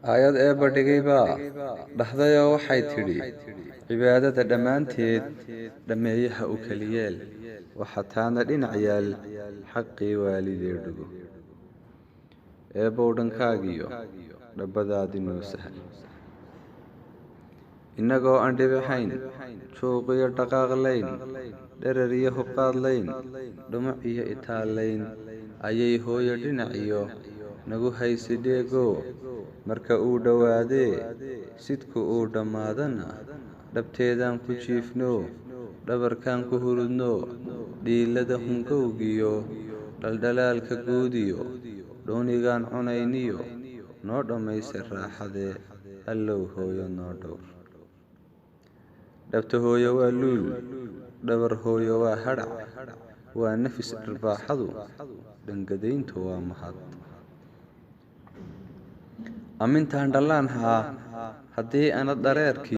aayad eebadhigayba dhahdayoo waxay tidhi cibaadada dhammaanteed dhammeeyaha u keliyeel waxa taana dhinac yaal xaqii waalideedhugo eebbow dhankaagiyo dhabbadaadii noo sahal innagoo aan dhibaxayn juuqiyo dhaqaaqlayn dherer iyo huqaadlayn dhumuc iyo itaalayn ayay hooyo dhinaciyo nagu haysi dheegoo marka uu dhowaadee sidku uu dhammaadana dhabteedaan ku jiifno dhabarkaan ku hurudno dhiilada hungowgiyo dhaldhalaalka guudiyo dhoonigaan cunayniyo noo dhammaysay raaxadee allow hooyo noo dhowr dhabta hooyo waa luul dhabar hooyo waa hadhac waa nafis dharbaaxadu dhangadayntu waa mahad amintaan dhallaan haa haddii aanad dhareerkii